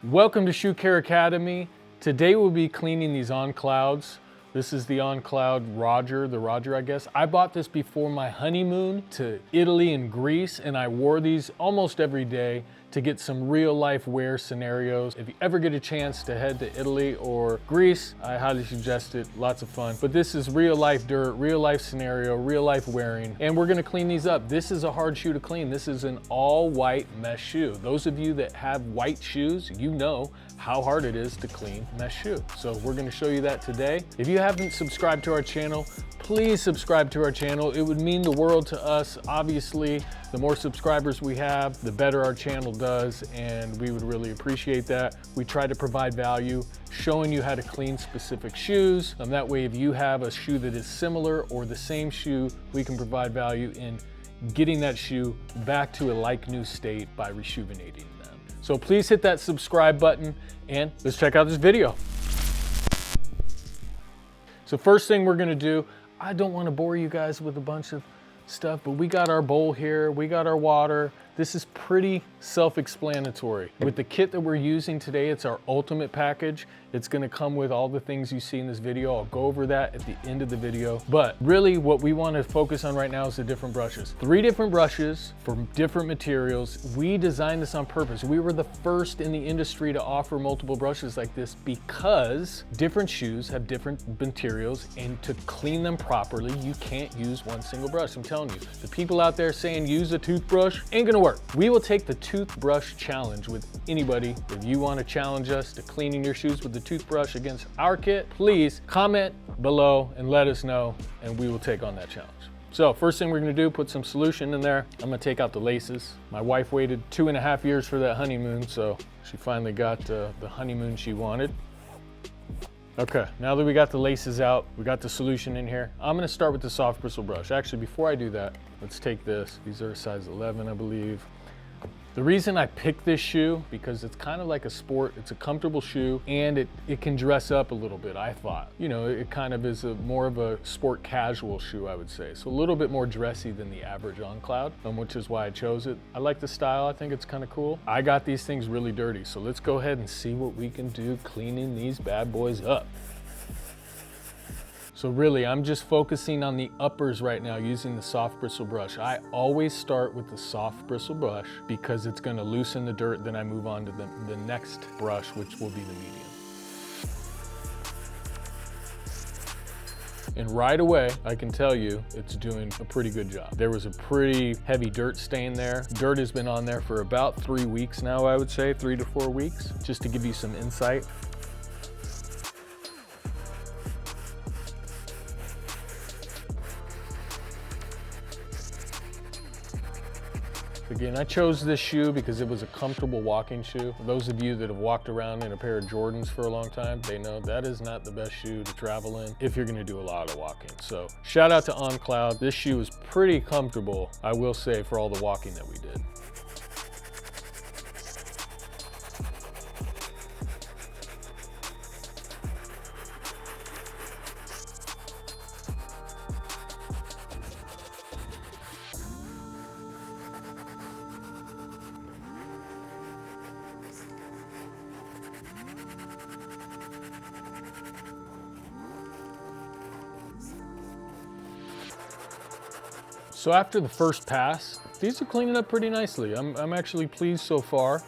Welcome to Shoe Care Academy. Today we'll be cleaning these On Clouds. This is the On Cloud the Roger I guess. I bought this before my honeymoon to Italy and Greece, and I wore these almost every day to get some real life wear scenarios. If you ever get a chance to head to Italy or Greece, I highly suggest it, lots of fun. But this is real life dirt, real life scenario, real life wearing, and we're gonna clean these up. This is a hard shoe to clean. This is an all white mesh shoe. Those of you that have white shoes, you know how hard it is to clean mesh shoe. So we're gonna show you that today. If you haven't subscribed to our channel, please subscribe to our channel. It would mean the world to us. Obviously, the more subscribers we have, the better our channel does, and we would really appreciate that. We try to provide value, showing you how to clean specific shoes. That way, if you have a shoe that is similar or the same shoe, we can provide value in getting that shoe back to a like new state by rejuvenating them. So please hit that subscribe button and let's check out this video. So first thing we're gonna do, I don't wanna bore you guys with a bunch of stuff, but we got our bowl here, we got our water. This is pretty self-explanatory. With the kit that we're using today, it's our ultimate package. It's gonna come with all the things you see in this video. I'll go over that at the end of the video. But really what we wanna focus on right now is the different brushes. 3 different brushes for different materials. We designed this on purpose. We were the first in the industry to offer multiple brushes like this because different shoes have different materials, and to clean them properly, you can't use one single brush. I'm telling you, the people out there saying use a toothbrush ain't gonna work. We will take the toothbrush challenge with anybody. If you want to challenge us to cleaning your shoes with the toothbrush against our kit, please comment below and let us know, and we will take on that challenge. So first thing we're gonna do, put some solution in there. I'm gonna take out the laces. My wife waited 2.5 years for that honeymoon, so she finally got the honeymoon she wanted. Okay, now that we got the laces out, we got the solution in here, I'm gonna start with the soft bristle brush. Actually, before I do that, let's take this. These are a size 11, I believe. The reason I picked this shoe, because it's kind of like a sport, it's a comfortable shoe, and it can dress up a little bit, I thought. You know, it kind of is more of a sport casual shoe, I would say. So a little bit more dressy than the average On Cloud, which is why I chose it. I like the style, I think it's kind of cool. I got these things really dirty, so let's go ahead and see what we can do cleaning these bad boys up. So really, I'm just focusing on the uppers right now using the soft bristle brush. I always start with the soft bristle brush because it's gonna loosen the dirt, then I move on to the next brush, which will be the medium. And right away, I can tell you, it's doing a pretty good job. There was a pretty heavy dirt stain there. Dirt has been on there for about 3 weeks now, I would say, 3 to 4 weeks, just to give you some insight. Again, I chose this shoe because it was a comfortable walking shoe. For those of you that have walked around in a pair of Jordans for a long time, they know that is not the best shoe to travel in if you're gonna do a lot of walking. So shout out to On Cloud. This shoe is pretty comfortable, I will say, for all the walking that we did. So after the first pass, these are cleaning up pretty nicely. I'm actually pleased so far.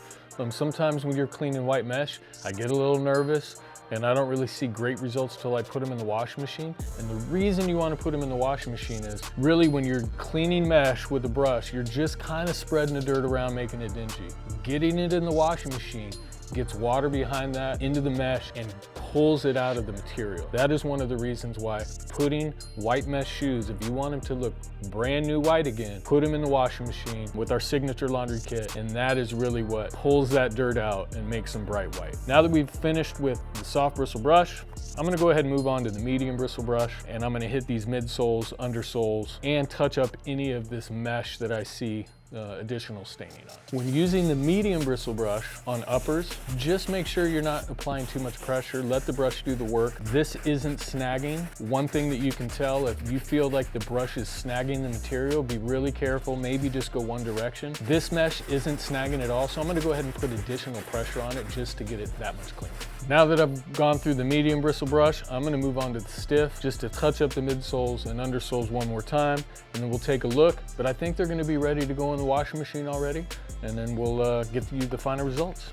Sometimes when you're cleaning white mesh, I get a little nervous and I don't really see great results till I put them in the washing machine. And the reason you want to put them in the washing machine is really when you're cleaning mesh with a brush, you're just kind of spreading the dirt around, making it dingy. Getting it in the washing machine gets water behind that into the mesh and pulls it out of the material. That is one of the reasons why putting white mesh shoes, if you want them to look brand new white again, put them in the washing machine with our signature laundry kit, and that is really what pulls that dirt out and makes them bright white. Now that we've finished with the soft bristle brush, I'm gonna go ahead and move on to the medium bristle brush, and I'm gonna hit these midsoles, undersoles, and touch up any of this mesh that I see additional staining on. When using the medium bristle brush on uppers, just make sure you're not applying too much pressure. Let the brush do the work. This isn't snagging. One thing that you can tell, if you feel like the brush is snagging the material, be really careful. Maybe just go one direction. This mesh isn't snagging at all, so I'm gonna go ahead and put additional pressure on it just to get it that much cleaner. Now that I've gone through the medium bristle brush, I'm gonna move on to the stiff, just to touch up the midsoles and undersoles one more time, and then we'll take a look. But I think they're gonna be ready to go in the washing machine already, and then we'll get you the final results.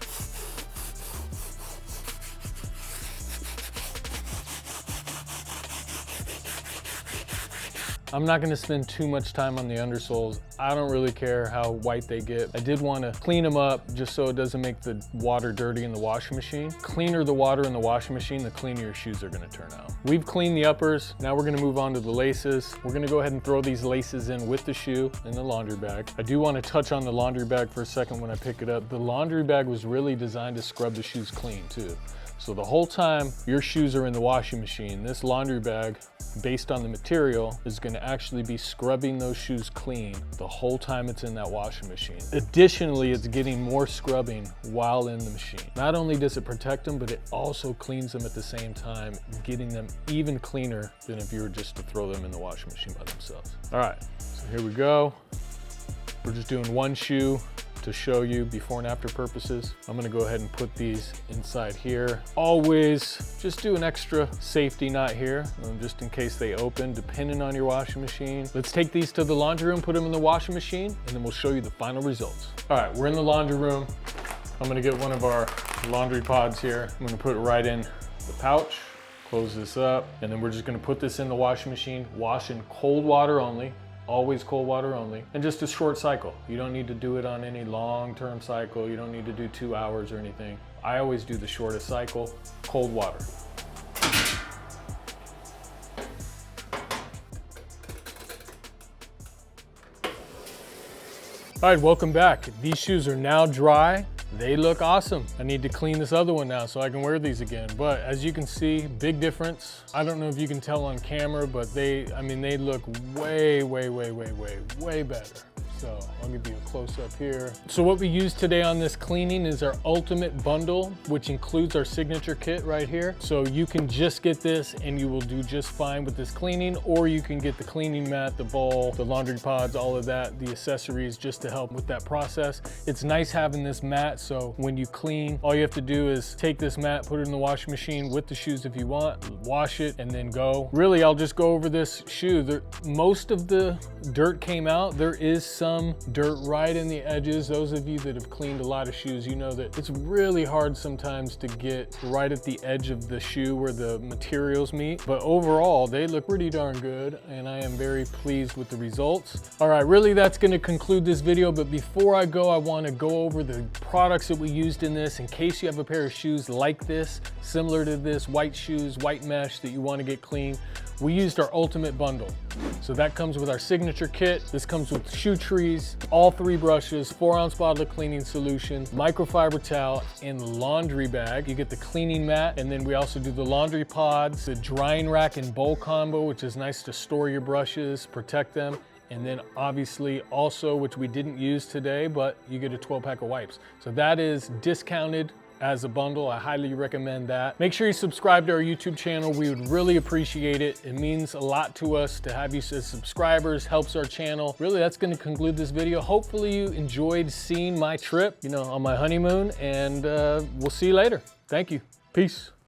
I'm not gonna spend too much time on the undersoles. I don't really care how white they get. I did wanna clean them up just so it doesn't make the water dirty in the washing machine. Cleaner the water in the washing machine, the cleaner your shoes are gonna turn out. We've cleaned the uppers. Now we're gonna move on to the laces. We're gonna go ahead and throw these laces in with the shoe in the laundry bag. I do wanna touch on the laundry bag for a second when I pick it up. The laundry bag was really designed to scrub the shoes clean too. So the whole time your shoes are in the washing machine, this laundry bag, based on the material, is gonna actually be scrubbing those shoes clean the whole time it's in that washing machine. Additionally, it's getting more scrubbing while in the machine. Not only does it protect them, but it also cleans them at the same time, getting them even cleaner than if you were just to throw them in the washing machine by themselves. All right, so here we go. We're just doing one shoe to show you before and after purposes. I'm gonna go ahead and put these inside here. Always just do an extra safety knot here, just in case they open, depending on your washing machine. Let's take these to the laundry room, put them in the washing machine, and then we'll show you the final results. All right, we're in the laundry room. I'm gonna get one of our laundry pods here. I'm gonna put it right in the pouch, close this up, and then we're just gonna put this in the washing machine, wash in cold water only. Always cold water only, and just a short cycle. You don't need to do it on any long-term cycle. You don't need to do 2 hours or anything. I always do the shortest cycle, cold water. All right, welcome back. These shoes are now dry. They look awesome. I need to clean this other one now so I can wear these again. But as you can see, big difference. I don't know if you can tell on camera, but they look way better. So I'll give you a close up here. So what we use today on this cleaning is our ultimate bundle, which includes our signature kit right here. So you can just get this and you will do just fine with this cleaning, or you can get the cleaning mat, the bowl, the laundry pods, all of that, the accessories just to help with that process. It's nice having this mat, so when you clean, all you have to do is take this mat, put it in the washing machine with the shoes if you want, wash it, and then go. Really, I'll just go over this shoe. Most of the dirt came out. There is some dirt right in the edges. Those of you that have cleaned a lot of shoes, you know that it's really hard sometimes to get right at the edge of the shoe where the materials meet. But overall, they look pretty darn good, and I am very pleased with the results. All right, really that's gonna conclude this video, but before I go, I wanna go over the products that we used in this in case you have a pair of shoes like this, similar to this, white shoes, white mesh that you wanna get clean. We used our ultimate bundle. So that comes with our signature kit. This comes with shoe trees, all 3 brushes, 4-ounce bottle of cleaning solution, microfiber towel, and laundry bag. You get the cleaning mat, and then we also do the laundry pods, the drying rack and bowl combo, which is nice to store your brushes, protect them. And then obviously also, which we didn't use today, but you get a 12-pack of wipes. So that is discounted as a bundle. I highly recommend that. Make sure you subscribe to our YouTube channel. We would really appreciate it. It means a lot to us to have you as subscribers, helps our channel. Really, that's gonna conclude this video. Hopefully you enjoyed seeing my trip, on my honeymoon, and we'll see you later. Thank you. Peace.